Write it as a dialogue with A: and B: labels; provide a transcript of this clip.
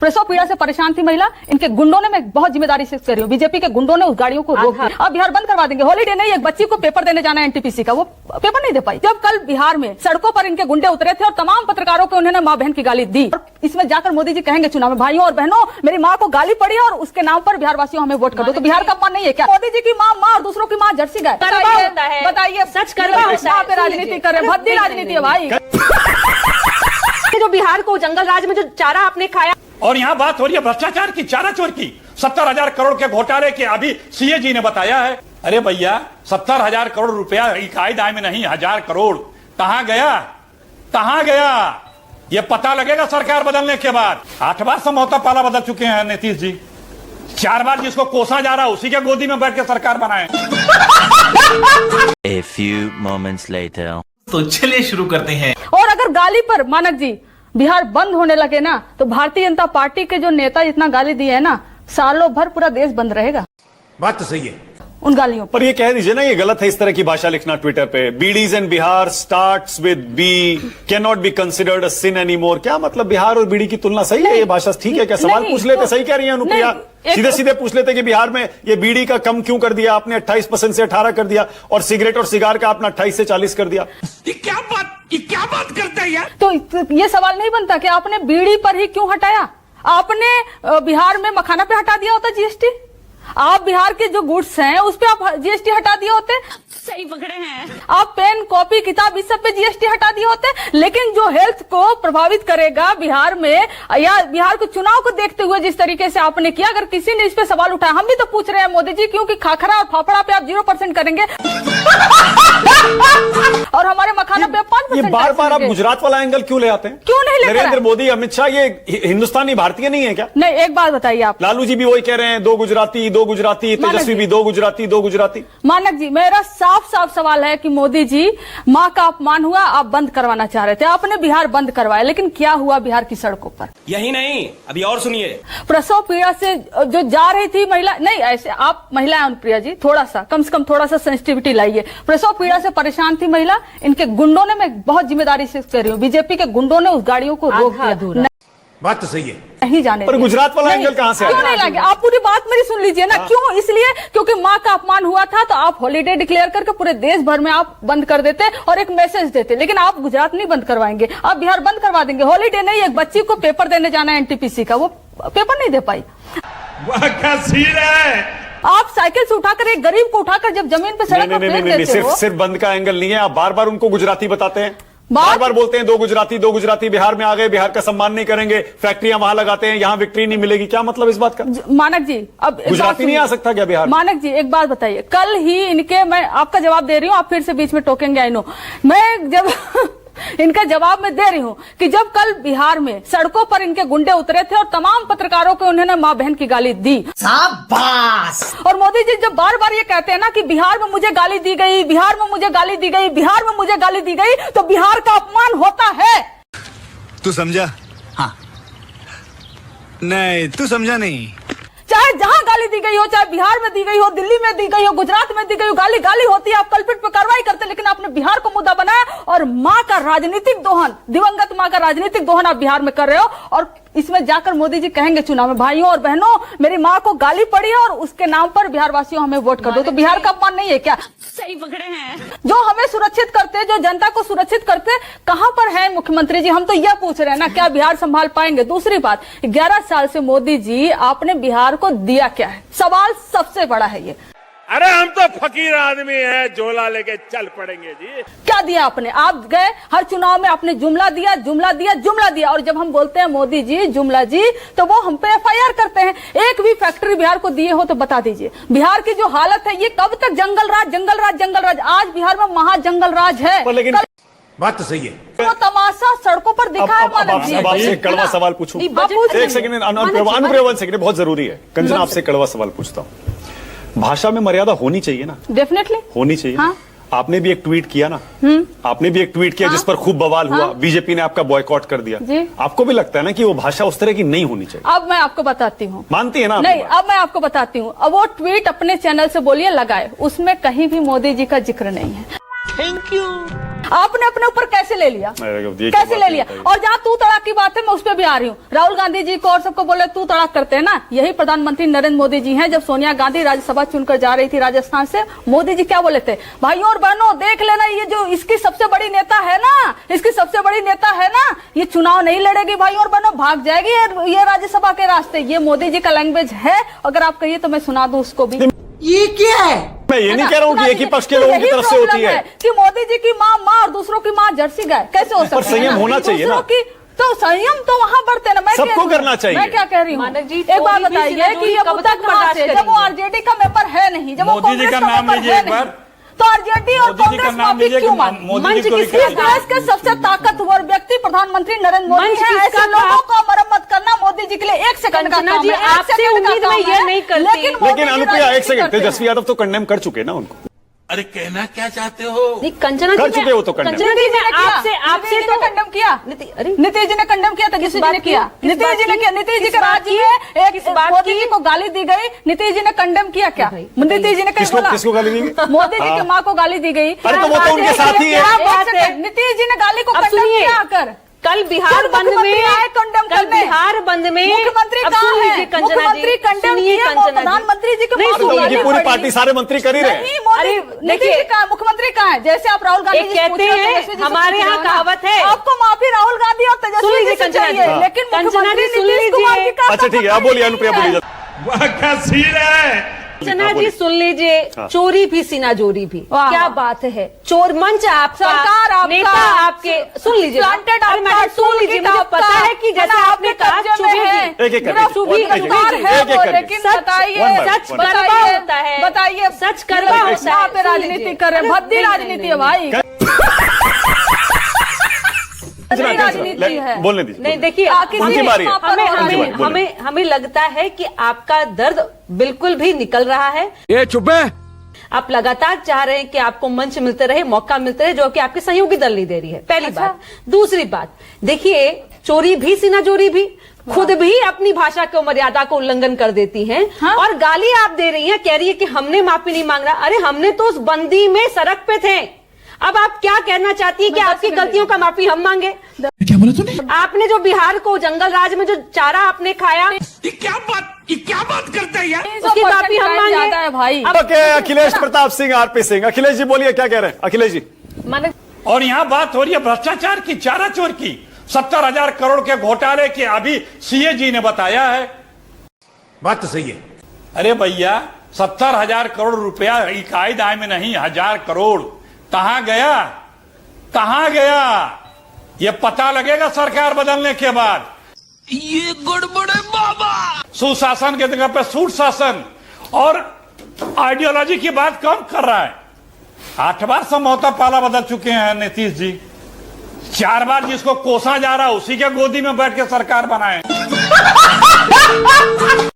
A: प्रसव पीड़ा से परेशान थी महिला, इनके गुंडों ने, मैं बहुत जिम्मेदारी से कर रही हूँ, बीजेपी के गुंडों ने उस गाड़ियों को रोक दिया। अब बिहार बंद करवा देंगे। हॉलीडे नहीं, एक बच्ची को पेपर देने जाना है एनटीपीसी का, वो पेपर नहीं दे पाई। जब कल बिहार में सड़कों पर इनके गुंडे उतरे थे और तमाम पत्रकारों को उन्होंने माँ बहन की गाली दी, और इसमें जाकर मोदी जी कहेंगे चुनाव में, भाइयों और बहनों मेरी माँ को गाली पड़ी और उसके नाम पर बिहार वासियों हमें वोट कर दो। तो बिहार का अपमान नहीं है क्या? मोदी जी की माँ और दूसरों की माँ जर्सी गाय। बताइए, सच करवा पे राजनीति कर रहे, भद्दी राजनीति है भाई।
B: जो बिहार को जंगल राज में जो चारा आपने खाया,
C: और यहाँ बात हो रही है भ्रष्टाचार की, चारा चोर की, 70,000 करोड़ के घोटाले के। अभी सीए जी ने बताया है। अरे भैया 70,000 करोड़ रुपया इकाई दाय में नहीं, 1000 करोड़ कहां गया? ये पता लगेगा सरकार बदलने के बाद। 8 बार समझौता पाला बदल चुके हैं नीतीश जी, 4 बार जिसको कोसा जा रहा है उसी के गोदी में बैठ के सरकार बनाए।
D: A few moments later.
E: तो चलिए शुरू करते हैं।
A: और अगर गाली पर मानक जी बिहार बंद होने लगे ना, तो भारतीय जनता पार्टी के जो नेता इतना गाली दिए है ना, सालों भर पूरा देश बंद रहेगा।
C: बात तो सही है
A: उन गालियों
F: पर ये कह दीजिए ना, ये गलत है इस तरह की भाषा लिखना ट्विटर पे। बीडीज in Bihar starts with B, can not be considered a sin anymore. क्या मतलब बिहार और बीड़ी की तुलना सही है? ये भाषा ठीक है क्या? सवाल पूछ लेते, सही कह रही है अनुप्रिया, सीधे पूछ लेते कि बिहार में ये बीड़ी का कम क्यों कर दिया आपने, 28% से 18 कर दिया, और सिगरेट और सिगार का आपने 28 से 40 कर दिया।
C: ये क्या बात करता है यार?
A: तो ये सवाल नहीं बनता कि आपने बीड़ी पर ही क्यों हटाया? आपने बिहार में मखाना पे हटा दिया होता जीएसटी, आप बिहार के जो गुड्स हैं उस पे आप जीएसटी हटा दिए होते।
B: सही पकड़े हैं
A: आप पेन कॉपी किताब इस सब पे जीएसटी हटा दिए होते। लेकिन जो हेल्थ को प्रभावित करेगा बिहार में, या बिहार के चुनाव को देखते हुए जिस तरीके से आपने किया, अगर किसी ने इस पे सवाल उठाया, हम भी तो पूछ रहे हैं मोदी जी, क्योंकि खाखरा और फाफड़ा पे आप 0% करेंगे और हमारे मखाना पे 5%।
F: ये बार बार आप गुजरात वाला एंगल क्यों ले आते हैं?
A: क्यों नहीं लेते?
F: नरेंद्र मोदी, अमित शाह ये हिंदुस्तानी भारतीय नहीं है क्या?
A: नहीं, एक बात बताइए आप।
F: लालू जी भी वही कह रहे हैं, 2 गुजराती, तेजस्वी भी 2 गुजराती।
A: मानक जी, मेरा साफ सवाल है कि मोदी जी, माँ का अपमान हुआ, आप बंद करवाना चाह रहे थे, आपने बिहार बंद करवाया, लेकिन क्या हुआ बिहार की सड़कों पर?
E: यही नहीं, अभी और सुनिए।
A: प्रसव पीड़ा से जो जा रही थी महिला, नहीं ऐसे आप महिला अनुप्रिया जी, थोड़ा सा कम से कम थोड़ा सा सेंसिटिविटी लाइए। प्रसव पीड़ा से परेशान थी महिला, इनके गुंडों ने, मैं बहुत जिम्मेदारी से कर रही हूँ, बीजेपी के गुंडों ने उस गाड़ियों को रोक दिया।
C: बात तो सही है।
A: नहीं जाने
F: पर गुजरात वाला एंगल कहां से आया?
A: क्यों नहीं लगे? आप पूरी बात मेरी सुन लीजिए ना। क्यों? इसलिए क्योंकि माँ का अपमान हुआ था, तो आप हॉलीडे डिक्लेयर करके पूरे देश भर में आप बंद कर देते और एक मैसेज देते। लेकिन आप गुजरात नहीं बंद करवाएंगे, आप बिहार बंद करवा देंगे। हॉलीडे नहीं, एक बच्ची को पेपर देने जाना है एनटीपीसी का, वो पेपर नहीं दे पाई। आप साइकिल से उठाकर एक गरीब को उठाकर जब जमीन पे सड़क पर फेंक देते हो।
F: सिर्फ बंद का एंगल नहीं है, आप बार बार उनको गुजराती बताते हैं, बार बोलते हैं 2 गुजराती बिहार में आ गए, बिहार का सम्मान नहीं करेंगे, फैक्ट्रियां वहां लगाते हैं, यहां विक्ट्री नहीं मिलेगी। क्या मतलब इस बात का?
A: मानक जी, अब
F: गुजराती नहीं आ सकता क्या बिहार?
A: मानक जी, एक बात बताइए, कल ही इनके, मैं आपका जवाब दे रही हूँ, आप फिर से बीच में टोकेंगे, आई नो, मैं जब इनका जवाब मैं दे रही हूँ कि जब कल बिहार में सड़कों पर इनके गुंडे उतरे थे और तमाम पत्रकारों को उन्होंने माँ बहन की गाली दी। शाबाश। और मोदी जी जब बार बार ये कहते हैं ना कि बिहार में मुझे गाली दी गई, बिहार में मुझे गाली दी गई, बिहार में मुझे गाली दी गई, तो बिहार का अपमान होता है।
G: तू समझा? हाँ। नहीं, तू समझा नहीं।
A: चाहे जहां गाली दी गई हो, चाहे बिहार में दी गई हो, दिल्ली में दी गई हो, गुजरात में दी गई हो, गाली होती है, आप कल्पित पे कार्रवाई करते, लेकिन आपने बिहार को मुद्दा बनाया और मां का राजनीतिक दोहन, दिवंगत मां का राजनीतिक दोहन आप बिहार में कर रहे हो। और इसमें जाकर मोदी जी कहेंगे चुनाव में, भाइयों और बहनों मेरी माँ को गाली पड़ी है और उसके नाम पर बिहार वासियों हमें वोट कर दो। तो बिहार का अपमान नहीं है क्या?
B: सही पकड़े हैं।
A: जो हमें सुरक्षित करते, जो जनता को सुरक्षित करते, कहां पर है मुख्यमंत्री जी? हम तो यह पूछ रहे हैं ना, क्या बिहार संभाल पाएंगे? दूसरी बात, 11 साल से मोदी जी आपने बिहार को दिया क्या है? सवाल सबसे बड़ा है ये।
C: अरे हम तो फकीर आदमी हैं, झोला लेके चल पड़ेंगे जी।
A: क्या दिया आपने? आप गए हर चुनाव में आपने जुमला दिया, और जब हम बोलते हैं मोदी जी जुमला जी, तो वो हम पे एफआईआर करते हैं। एक भी फैक्ट्री बिहार को दिए हो तो बता दीजिए। बिहार की जो हालत है, ये कब तक जंगल राज? आज बिहार में महाजंगल राज है।
F: लेकिन
C: बात तो सही है।
A: वो तमाशा सड़कों पर दिखा है।
F: अब आपसे कड़वा सवाल पूछूं, एक सेकंड अनुप्रिया, 1 सेकंड, बहुत जरूरी है। कंचना, आपसे कड़वा सवाल पूछता हूँ। भाषा में मर्यादा होनी चाहिए ना?
A: डेफिनेटली
F: होनी चाहिए।
A: हाँ?
F: आपने भी एक ट्वीट किया ना, आपने भी एक ट्वीट किया जिस पर खूब बवाल हुआ, बीजेपी ने आपका बॉयकॉट कर दिया। आपको भी लगता है ना कि वो भाषा उस तरह की नहीं होनी चाहिए?
A: अब मैं आपको बताती हूँ।
F: मानती है ना?
A: नहीं, अब मैं आपको बताती हूँ। अब वो ट्वीट अपने चैनल से बोलिए लगाए, उसमें कहीं भी मोदी जी का जिक्र नहीं है।
B: Thank you.
A: आपने अपने ऊपर कैसे ले लिया,
F: ये
A: कैसे ले लिया?
F: बताइए।
A: और जहाँ तू तड़ाक की बात है मैं उस पर भी आ रही हूँ। राहुल गांधी जी को और सबको बोले तू तड़ाक करते हैं ना, यही प्रधानमंत्री नरेंद्र मोदी जी हैं। जब सोनिया गांधी राज्यसभा चुनकर जा रही थी राजस्थान से, मोदी जी क्या बोले थे, भाइयों और बहनों देख लेना, ये जो इसकी सबसे बड़ी नेता है ना, इसकी सबसे बड़ी नेता है ना, ये चुनाव नहीं लड़ेगी भाइयों और बहनों, भाग जाएगी ये राज्यसभा के रास्ते। ये मोदी जी का लैंग्वेज है, अगर आप कहिए तो मैं सुना दूं उसको भी।
B: ये क्या है?
F: मैं ये नहीं कह रहा हूँ कि एक ही पक्ष के लोगों की तरफ से होती है
A: कि मोदी जी की माँ और दूसरों की माँ जर्सी गाय, कैसे हो सकता है?
F: संयम होना चाहिए ना।
A: तो संयम तो वहां बढ़ते ना। मैं
F: सबको
A: कह रही हूँ,
F: करना चाहिए।
A: मैं क्या कह रही हूँ,
B: मानक जी,
A: एक बात
B: चोरी भी
A: बताइए
B: सिनाजोरी
A: कि ये
B: कब
A: मुद्दा
B: तक
A: कहाँ
B: बर्दाश्त
A: से, जब वो
B: करेंगे?
A: आरजेडी का मेंबर है नहीं, जब वो
C: मोदी जी
A: कांग्रेस
C: का
A: का
C: नाम
A: मेंबर
C: लीजिए
A: है
C: एक बार।
A: नहीं, तो आरजेडी और
C: मोदी जी का
A: कांग्रेस
C: नाम
A: माफी
C: लीजिए
A: क्यों
C: कि
A: मांगे?
C: मोदी जी को भी
A: इस देश के सबसे ताकतवर व्यक्ति प्रधानमंत्री नरेंद्र मोदी
B: मंच
A: है।
B: किसका
A: ऐसे लोगों को मरम्मत करना मोदी जी के लिए एक सेकंड का
B: कंचना
A: काम
B: जी,
A: है, एक
B: आपसे
A: सेकंड का
B: उम्मीद
A: काम
B: मैं ये
A: है।
B: नहीं करती।
A: लेकिन मोदी
F: लेकिन
A: जी
F: अनुप्रिया एक
A: राजनीति
F: सेकंड,
A: करते हैं।
F: तेजस्वी यादव तो कंडेम कर चुके ना उनको।
E: अरे कहना क्या चाहते हो?
B: नहीं, कंचना
F: कर
B: जी,
F: चुके हो तो कंडेम।
B: कंचना जी, मैं आपसे
A: नीतीश जी
B: तो
A: ने कंडेम किया,
B: अरे
A: नीतीश जी ने कंडेम किया, तेजस्वी जी
B: बात
A: ने
B: की?
A: किया,
B: किस
A: नीतीश
B: बात
A: जी ने
B: की?
A: किया, नीतीश जी
B: किस
A: के
B: बात
A: राज्य
B: की?
A: में एक
B: किस बात
A: मोदी
B: की?
A: जी को गाली दी गई, नीतीश जी ने कंडेम किया क्या?
B: भाई,
A: नीतीश जी ने क्या बोला?
F: किसको गाली दी गई?
A: मोदी जी की माँ को गाली दी गई।
F: अरे तो वो तो उनके साथ ही है।
A: क्या बात है? नीतीश जी ने गाली को
B: अब
A: कंडेम
B: सुनिए,
A: किया आकर।
B: कल बिहार
A: खुद
B: बंद
A: मुख्यमंत्री
B: में
A: आए condemn
B: कल
A: करने।
B: बिहार बंद में
A: मुख्यमंत्री
B: अब
A: कहाँ
B: सुन
A: है?
B: लीजिए कंचना जी,
A: मुख्यमंत्री condemn
B: सुनिए
A: किए,
B: कंचना जी।
A: प्रधानमंत्री जी के
B: नहीं,
A: माँ को
F: तो
B: सुनिए।
F: उनकी
A: गाली
F: पूरी
A: पड़ी।
F: पार्टी सारे मंत्री कर ही रहे हैं।
A: नहीं, मोदी
B: अरे,
A: नीतीश
B: देखिए,
A: जी कहाँ है? मुख्यमंत्री कहाँ है? जैसे आप राहुल गांधी
B: एक
A: जी से
B: कहते
A: पूछ रहे हो,
B: हैं,
A: तेजस्वी जी से
B: हमारे
A: पूछ
B: यहाँ
A: रहे हो ना,
B: कहावत है।
A: आपको माफी राहुल गांधी और
B: सुन
A: तेजस्वी
B: लीजिए
A: जी से
B: कंचना
A: चाहिए,
B: जी।
A: लेकिन
B: कंचना
A: मुख्यमंत्री
B: जी, सुन
A: नीतीश कुमार
B: लीजिए।
A: जी का
F: अच्छा ठीक है, आप बोलिए अनुप्रिया बोलिए।
C: वह क्या सीन है?
B: कंचना
F: हाँ,
B: जी
F: बोलिए।
B: सुन लीजिए, चोरी भी सीना जोरी भी,
A: वाह,
B: क्या
A: वाह।
B: बात है। चोर मंच आपका,
A: सरकार आपका,
B: नेता आपके, सुन लीजिए,
A: प्लांटेड
B: अरे मैडम,
A: आपका,
B: सुन लीजिए, मुझे पता है कि जैसे आपने कहा चुभी
F: एक एक करके,
A: चुभी
F: एक एक
A: गिरफ्तार
F: करके,
A: है
F: एक एक
A: वो,
F: करके।
A: लेकिन
B: सच-
A: बताइए,
F: one by one,
B: such
F: one by one।
B: कड़वा होता है,
A: बताइए,
B: सच कड़वा होता है।
A: यहाँ पे
B: सुन
A: राजनीति
B: लीजिए।
A: कर रहे हैं,
B: अरे
A: भद्दी
B: नहीं,
A: राजनीति है
B: नहीं,
A: भाई,
F: कंचना,
A: भद्दी राजनीति है।
F: बोलने दीजिए।
B: नहीं देखिए,
A: किसी
F: उनकी
A: एक
F: बारी है।
A: माँ पर
B: हमें
A: हो रहा
F: उनकी
A: है।
F: बारी, बोलिए।
B: हमें लगता है कि आपका दर्द बिल्कुल भी निकल रहा है।
G: ये चुप है।
B: आप लगातार चाह रहे हैं कि आपको मंच मिलते रहे, मौका मिलते रहे, जो कि आपके सहयोगी दल नहीं दे रही है, पहली बात। दूसरी बात, देखिए, चोरी भी सीना जोरी भी, खुद भी अपनी भाषा को, मर्यादा को उल्लंघन कर देती हैं।
A: हाँ?
B: और गाली आप दे रही हैं, कह रही है कि हमने माफी नहीं मांग रहा। अरे हमने तो उस बंदी में सड़क पे थे। अब आप क्या कहना चाहती है कि
A: मैं
B: आपकी
A: 10
B: गलतियों का माफी हम मांगे?
G: क्या बोला तूने?
B: आपने जो बिहार को जंगल राज में जो चारा आपने खाया,
C: ये क्या बात करते हैं यार?
B: उसकी माफी हम मांगे।
A: ज्यादा है भाई।
B: अब
F: ओके, अखिलेश प्रताप सिंह, आरपी सिंह। अखिलेश जी बोलिए, क्या कह रहे हैं अखिलेश जी?
A: मैंने
C: और यहाँ बात हो रही है भ्रष्टाचार की, चारा चोर की। 70,000 करोड़ के घोटाले की अभी सीए जी ने बताया है।
G: बात तो सही है।
C: अरे भैया, 70,000 करोड़ रुपया इकाई आय में नहीं, 1,000 करोड़ कहां गया? कहां गया? ये पता लगेगा सरकार बदलने के बाद।
E: ये गड़बड़ है बाबा।
C: सुशासन के जगह पे सूट शासन और आइडियोलॉजी की बात कम कर रहा है। 8 बार समझौता पाला बदल चुके हैं नीतीश जी। 4 बार जिसको कोसा जा रहा है उसी के गोदी में बैठ के सरकार बनाए।